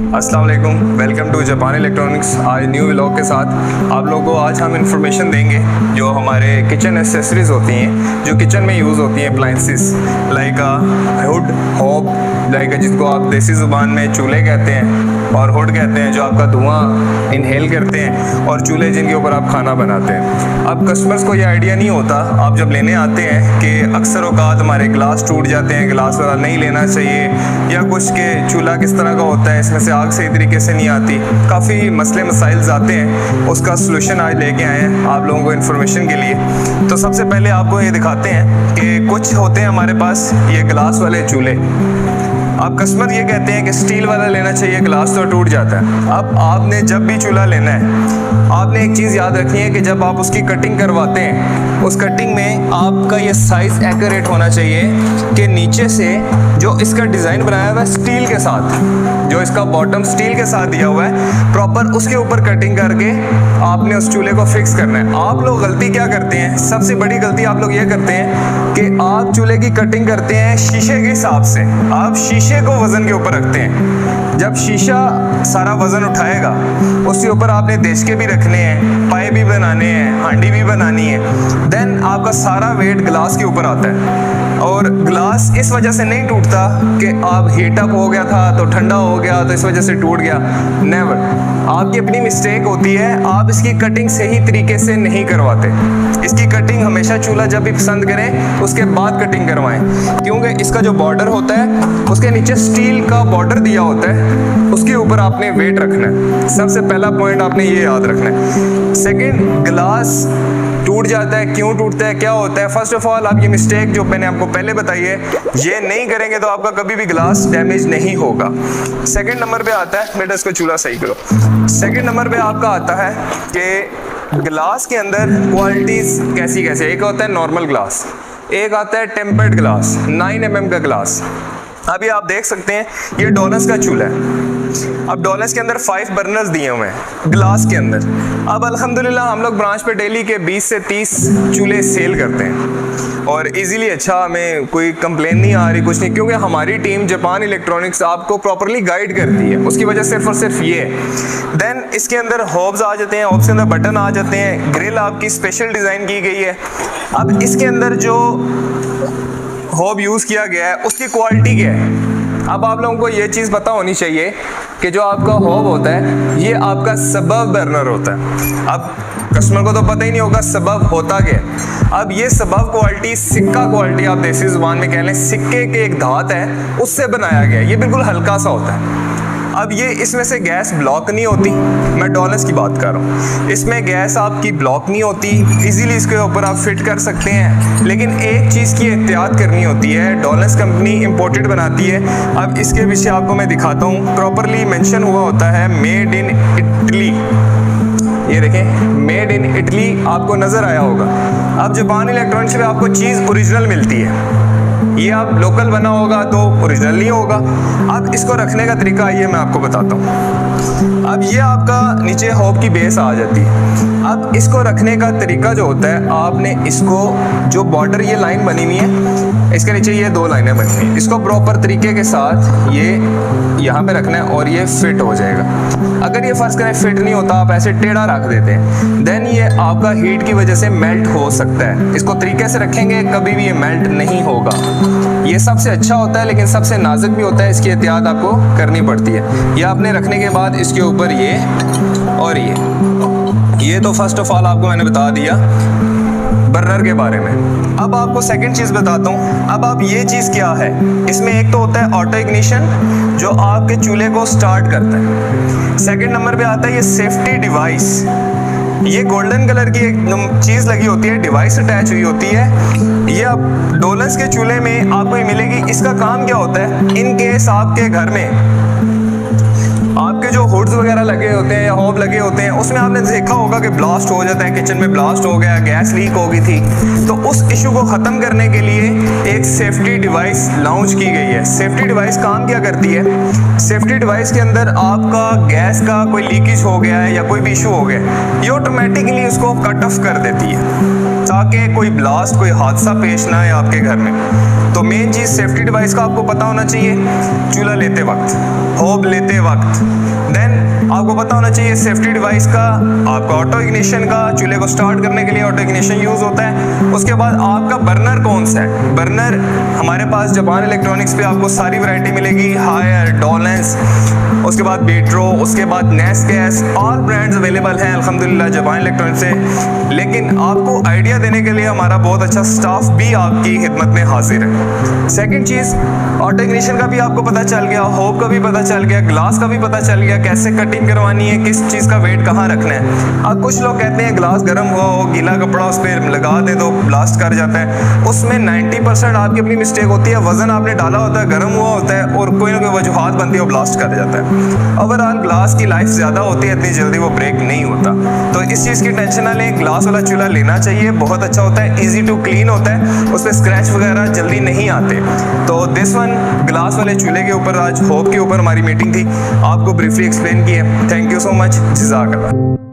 अस्सलाम वालेकुम, welcome to Japan electronics. आज न्यू व्लॉग के साथ आप लोगों को आज हम इंफॉर्मेशन देंगे जो हमारे किचन एसेसरीज़ होती हैं, जो किचन में यूज़ होती हैं, appliances like hood, hob, like जिसको आप देसी ज़ुबान में चूल्हे कहते हैं, और हुड कहते हैं जो आपका धुआं इनहेल करते हैं, और चूल्हे जिनके ऊपर आप खाना बनाते हैं। अब कस्टमर्स को ये आइडिया नहीं होता, आप जब लेने आते हैं कि अक्सर औकात हमारे गिलास टूट जाते हैं, गिलास वाला नहीं लेना चाहिए, या कुछ के चूल्हा किस तरह का होता है, इसमें से आग सही तरीके से नहीं आती, काफ़ी मसले मसाइल आते हैं। उसका सलूशन आज लेके आए हैं आप लोगों को इन्फॉर्मेशन के लिए। तो सबसे पहले आपको ये दिखाते हैं कि कुछ होते हैं हमारे पास ये गिलास वाले चूल्हे। अब कस्टमर ये कहते हैं कि स्टील वाला लेना चाहिए, गिलास तो टूट जाता है। अब आपने जब भी चूल्हा लेना है, आपने एक चीज़ याद रखनी है कि जब आप उसकी कटिंग करवाते हैं, उस कटिंग में आपका ये साइज़ एक्यूरेट होना चाहिए कि नीचे से जो इसका डिज़ाइन बनाया हुआ है स्टील के साथ, जो इसका बॉटम स्टील के साथ दिया हुआ है, प्रॉपर उसके ऊपर कटिंग करके आपने उस चूल्हे को फिक्स करना है। आप लोग गलती क्या करते हैं, सबसे बड़ी गलती आप लोग ये करते हैं कि आप चूल्हे की कटिंग करते हैं शीशे के हिसाब से। आप शीशे को वजन के ऊपर रखते हैं। जब शीशा सारा वजन उठाएगा, उसके ऊपर आपने देशके भी रखने हैं, पाए भी बनाने हैं, हांडी भी बनानी है, देन आपका सारा वेट ग्लास के ऊपर आता है। और ग्लास इस वजह से नहीं टूटता कि आप हीट अप हो गया था तो ठंडा हो गया तो इस वजह से टूट गया, नेवर। आपकी अपनी मिस्टेक होती है, आप इसकी कटिंग सही तरीके से नहीं करवाते। इसकी कटिंग हमेशा चूल्हा जब भी पसंद करें उसके बाद कटिंग करवाएं, क्योंकि इसका जो बॉर्डर होता है उसके नीचे स्टील का बॉर्डर दिया होता है, उसके ऊपर आपने वेट रखना है। सबसे पहला पॉइंट आपने ये याद रखना है। सेकंड, ग्लास टूट जाता है, क्यों टूटता है, क्या होता है? फर्स्ट ऑफ ऑल आप ये मिस्टेक जो मैंने आपको पहले बताई है, ये नहीं करेंगे तो आपका कभी भी ग्लास डैमेज नहीं होगा। सेकंड नंबर पे आता है, बेटा इसको चूल्हा सही करो। सेकंड नंबर पे आपका आता है कि ग्लास के अंदर क्वालिटीज कैसी कैसे। एक होता है नॉर्मल ग्लास, एक आता है टेम्पर्ड ग्लास, 9 mm का ग्लास। अभी आप देख सकते हैं ये डोनस का चूल्हा है। अब डोनस के अंदर 5 बर्नर्स दिए हुए हैं ग्लास के अंदर। अब अल्हम्दुलिल्लाह हम लोग ब्रांच पे डेली के 20 से 30 चूल्हे सेल करते हैं, और इजीली अच्छा, हमें कोई कंप्लेन नहीं आ रही, कुछ नहीं, क्योंकि हमारी टीम जापान इलेक्ट्रॉनिक्स आपको प्रॉपरली गाइड करती है। उसकी वजह सिर्फ और सिर्फ ये है। देन इसके अंदर हॉब्स आ जाते हैं, हॉब्स के अंदर बटन आ जाते हैं, ग्रिल आपकी स्पेशल डिज़ाइन की गई है। अब इसके अंदर जो हॉब यूज़ किया गया है उसकी क्वालिटी क्या है। अब आप लोगों को ये चीज़ पता होनी चाहिए कि जो आपका हॉब होता है ये आपका सबब बर्नर होता है। अब कस्टमर को तो पता ही नहीं होगा सबब होता क्या। अब ये सबब क्वालिटी, सिक्का क्वालिटी आप देसी जुबान में कह लें, सिक्के के एक धात है उससे बनाया गया है। ये बिल्कुल हल्का सा होता है। अब ये इसमें से गैस ब्लॉक नहीं होती, मैं डॉलर्स की बात कर रहा हूँ, इसमें गैस आपकी ब्लॉक नहीं होती, इजीली इसके ऊपर आप फिट कर सकते हैं। लेकिन एक चीज़ की एहतियात करनी होती है, डॉलर्स कंपनी इंपोर्टेड बनाती है। अब इसके पीछे आपको मैं दिखाता हूँ, प्रॉपरली मेंशन हुआ होता है मेड इन इटली। ये देखें, मेड इन इटली आपको नज़र आया होगा। अब जापान इलेक्ट्रॉनिक्स में आपको चीज़ ओरिजिनल मिलती है, ये आप लोकल बना होगा तो ओरिजिनल नहीं होगा। अब इसको रखने का तरीका ये मैं आपको बताता हूँ। अब ये आपका नीचे हॉब की बेस आ जाती है। अब इसको रखने का तरीका जो होता है, आपने इसको जो बॉर्डर ये लाइन बनी हुई है, इसके नीचे ये 2 लाइनें बनी हुई हैं, इसको प्रॉपर तरीके के साथ ये यहाँ पे रखना है और ये फिट हो जाएगा। अगर ये फर्ज करें फिट नहीं होता, आप ऐसे टेढ़ा रख देते हैं, देन ये आपका हीट की वजह से मेल्ट हो सकता है। इसको तरीके से रखेंगे कभी भी ये मेल्ट नहीं होगा। ये सबसे अच्छा होता है लेकिन सबसे नाजुक भी होता है, इसकी एहतियात आपको करनी पड़ती है। ये आपने रखने के बाद इसके ऊपर ये और ये तो फर्स्ट ऑफ ऑल आपको मैंने बता दिया बर्नर के बारे में। अब आपको सेकंड चीज़ बताता हूँ। अब आप ये चीज़ क्या है, इसमें एक तो होता है ऑटो इग्निशन जो आपके चूल्हे को स्टार्ट करता है। सेकंड नंबर पे आता है ये सेफ्टी डिवाइस, ये गोल्डन कलर की एक चीज़ लगी होती है, डिवाइस अटैच हुई होती है। ये अब डोलस के चूल्हे में आपको मिलेगी। इसका काम क्या होता है, इन केस आपके घर में आपके जो हुड्स वगैरह लगे होते हैं या हॉब लगे होते हैं, उसमें आपने देखा होगा कि ब्लास्ट हो जाता है, किचन में ब्लास्ट हो गया, गैस लीक हो गई थी। तो उस इशू को ख़त्म करने के लिए एक सेफ्टी डिवाइस लॉन्च की गई है। सेफ्टी डिवाइस काम क्या करती है? सेफ्टी डिवाइस के अंदर आपका गैस का कोई लीकेज हो गया है या कोई भी इशू हो गया, ये ऑटोमेटिकली उसको कट ऑफ कर देती है ताकि कोई ब्लास्ट, कोई हादसा पेश ना आए आपके घर में। तो मेन चीज़ सेफ्टी डिवाइस का आपको पता होना चाहिए चूल्हा लेते वक्त, होब लेते वक्त। देन आपको पता होना चाहिए सेफ्टी डिवाइस का, आपका ऑटो इग्निशन का, चूल्हे को स्टार्ट करने के लिए ऑटो इग्निशन यूज़ होता है। उसके बाद आपका बर्नर कौन सा है? बर्नर हमारे पास जापान इलेक्ट्रॉनिक्स पे आपको सारी वैरायटी मिलेगी, हायर, डॉलेंस, उसके बाद बेट्रो, उसके बाद नेस गैस, ऑल ब्रांड्स अवेलेबल हैं अल्हम्दुलिल्लाह जापान इलेक्ट्रॉनिक्स से। लेकिन आपको आइडिया देने के लिए हमारा बहुत अच्छा स्टाफ भी आपकी खिदमत में हाजिर है। सेकंड चीज़, ऑटो इग्निशन का भी आपको पता चल गया, होब का भी पता चल गया, ग्लास का भी पता चल गया, कैसे कटिंग करवानी है, किस चीज़ का वेट कहाँ रखना है। अब कुछ लोग कहते हैं ग्लास गर्म हुआ हो, गीला कपड़ा उस पर लगा दें तो ब्लास्ट कर जाता है। उसमें 90% आपकी अपनी मिस्टेक होती है, वजन आपने डाला होता है, गर्म हुआ होता है और कोई ना कोई वजूहात बनती है, वो ब्लास्ट कर जाता है। ओवरऑल ग्लास की लाइफ ज़्यादा होती है, इतनी जल्दी वो ब्रेक नहीं होता। तो इस चीज़ की टेंशन ना लें, ग्लास वाला चूल्हा लेना चाहिए, बहुत अच्छा होता है, ईजी टू क्लीन होता है, उस पर स्क्रैच वगैरह जल्दी नहीं आते। तो दिस वन ग्लास वाले चूल्हे के ऊपर, आज होप के ऊपर हमारी मीटिंग थी, आपको ब्रीफली एक्सप्लेन की है। थैंक यू सो मच, जज़ाकल्लाह।